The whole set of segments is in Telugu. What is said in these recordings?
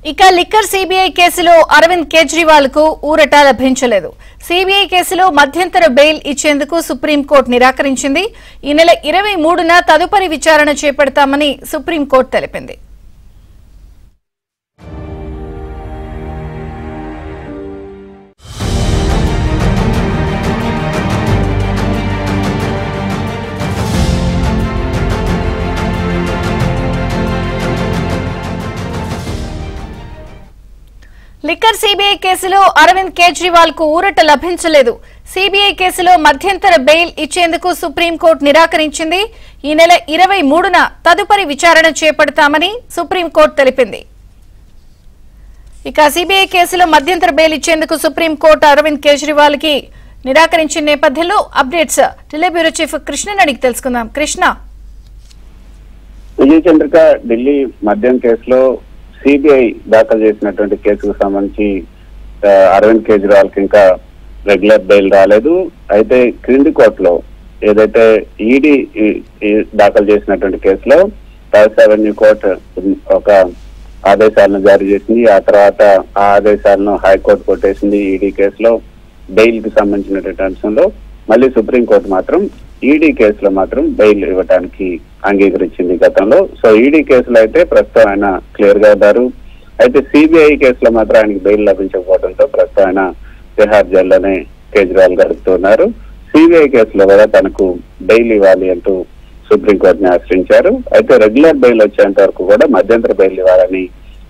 ఇక లిక్కర్ సిబిఐ కేసులో అరవింద్ కేజ్రీవాల్ కు ఊరట లభించలేదు. సిబిఐ కేసులో మధ్యంతర బెయిల్ ఇచ్చేందుకు సుప్రీంకోర్టు నిరాకరించింది. ఈ నెల 23న తదుపరి విచారణ చేపడతామని సుప్రీంకోర్టు తెలిపింది. లిక్కర్ సిబిఐ కేసులో అరవింద్ కేజ్రీవాల్ కు ఊరట లభించలేదు. సిబిఐ కేసులో మధ్యంతర బెయిల్ ఇచ్చేందుకు సుప్రీంకోర్టు నిరాకరించింది. ఈ నెల 23న తదుపరి విచారణ చేపడతామని సుప్రీంకోర్టు తెలిపింది. ఇక సిబిఐ కేసులో మధ్యంతర బెయిల్ ఇచ్చేందుకు సుప్రీంకోర్టు అరవింద్ కేజ్రీవాల్ కి నిరాకరించిన నేపథ్యంలో అప్డేట్స్ ఢిల్లీ బ్యూరో చీఫ్ కృష్ణని అడిగి తెలుసుకుందాం. కృష్ణ, విజయ్ చంద్రిక ఢిల్లీ మద్యం కేసులో సిబిఐ దాఖలు చేసినటువంటి కేసుకు సంబంధించి అరవింద్ కేజ్రీవాల్ కి ఇంకా రెగ్యులర్ బెయిల్ రాలేదు. అయితే క్రింది కోర్టులో ఏదైతే ఈడీ దాఖలు చేసినటువంటి కేసులో థర్డ్ అవెన్యూ కోర్టు ఒక ఆదేశాలను జారీ చేసింది. ఆ తర్వాత ఆ ఆదేశాలను హైకోర్టు కొట్టేసింది. ఈడీ కేసులో బెయిల్ కి సంబంధించినటువంటి అంశంలో మళ్ళీ సుప్రీంకోర్టు మాత్రం ఈడీ కేసులో మాత్రం బెయిల్ ఇవ్వడానికి అంగీకరించింది గతంలో. సో ఈడీ కేసులో అయితే ప్రస్తుతం ఆయన క్లియర్ గా ఉన్నారు. అయితే సిబిఐ కేసులో మాత్రం ఆయనకి బెయిల్ లభించకపోవడంతో ప్రస్తుతం ఆయన తిహార్ జైల్లోనే కేజ్రీవాల్ గడుపుతున్నారు. సిబిఐ కేసులో కూడా తనకు బెయిల్ ఇవ్వాలి అంటూ సుప్రీంకోర్టుని ఆశ్రయించారు. అయితే రెగ్యులర్ బెయిల్ వచ్చేంత వరకు కూడా మధ్యంతర బెయిల్ ఇవ్వాలని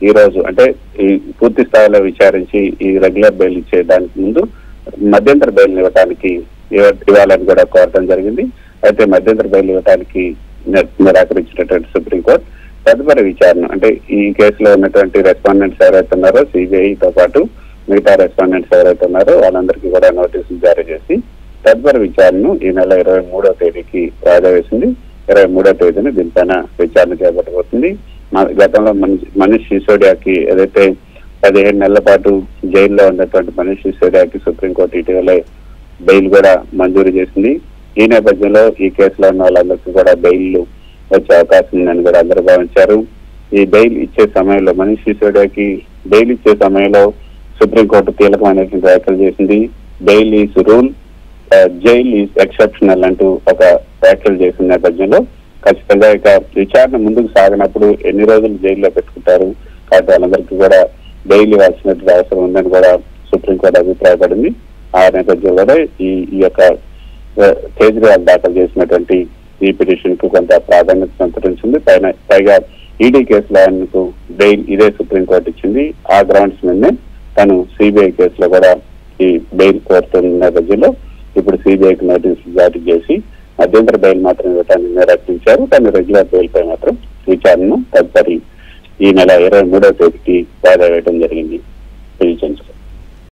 ఈ రోజు అంటే ఈ పూర్తి స్థాయిలో విచారించి ఈ రెగ్యులర్ బెయిల్ ఇచ్చేయడానికి ముందు మధ్యంతర బెయిల్ ఇవ్వడానికి ఇవ్వాలని కూడా కోరడం జరిగింది. అయితే మధ్యంతర బెయిల్ ఇవ్వడానికి నిరాకరించినటువంటి సుప్రీంకోర్టు తదుపరి విచారణ అంటే ఈ కేసులో ఉన్నటువంటి రెస్పాండెంట్స్ ఎవరైతే ఉన్నారో సిబిఐతో పాటు మిగతా రెస్పాండెంట్స్ ఎవరైతే ఉన్నారో వాళ్ళందరికీ కూడా నోటీసులు జారీ చేసి తదుపరి విచారణను ఈ నెల 23వ తేదీకి వాయిదా వేసింది. 23వ తేదీని దీనిపైన విచారణ చేపట్టబోతుంది. గతంలో మనీష్ సిసోడియాకి ఏదైతే 15 నెలల పాటు జైల్లో ఉన్నటువంటి మనీష్ సిసోడియాకి సుప్రీంకోర్టు ఇటీవలే బెయిల్ కూడా మంజూరు చేసింది. ఈ నేపథ్యంలో ఈ కేసులో ఉన్న వాళ్ళందరికీ కూడా బెయిల్ వచ్చే అవకాశం ఉందని కూడా అందరూ భావించారు. ఈ బెయిల్ ఇచ్చే సమయంలో మనీష్ సిసోడియాకి బెయిల్ ఇచ్చే సమయంలో సుప్రీంకోర్టు కీలకమైనటువంటి వ్యాఖ్యలు చేసింది. Bail is rule, jail is exceptional అంటూ ఒక వ్యాఖ్యలు చేసిన నేపథ్యంలో ఖచ్చితంగా ఇక విచారణ ముందుకు సాగినప్పుడు ఎన్ని రోజులు జైల్లో పెట్టుకుంటారు కాబట్టి వాళ్ళందరికీ కూడా బెయిల్ ఇవ్వాల్సినటువంటి అవసరం ఉందని కూడా సుప్రీంకోర్టు అభిప్రాయపడింది. ఆ నేపథ్యంలో ఈ యొక్క కేజ్రీవాల్ దాఖలు చేసినటువంటి ఈ పిటిషన్ కు కొంత ప్రాధాన్యత సంతరించింది. పైగా ఈడీ కేసులో ఆయనకు బెయిల్ ఇదే సుప్రీంకోర్టు ఇచ్చింది. ఆ గ్రౌండ్స్ మీదనే తను సిబిఐ కేసులో కూడా ఈ బెయిల్ కోరుతున్న నేపథ్యంలో ఇప్పుడు సిబిఐకి నోటీసులు జారీ చేసి మధ్యంతర బెయిల్ మాత్రం ఇవ్వడానికి నిరాకరించారు. కానీ రెగ్యులర్ బెయిల్ పై మాత్రం విచారణను తదుపరి ఈ నెల 23వ తేదీకి వాయిదా వేయడం జరిగింది.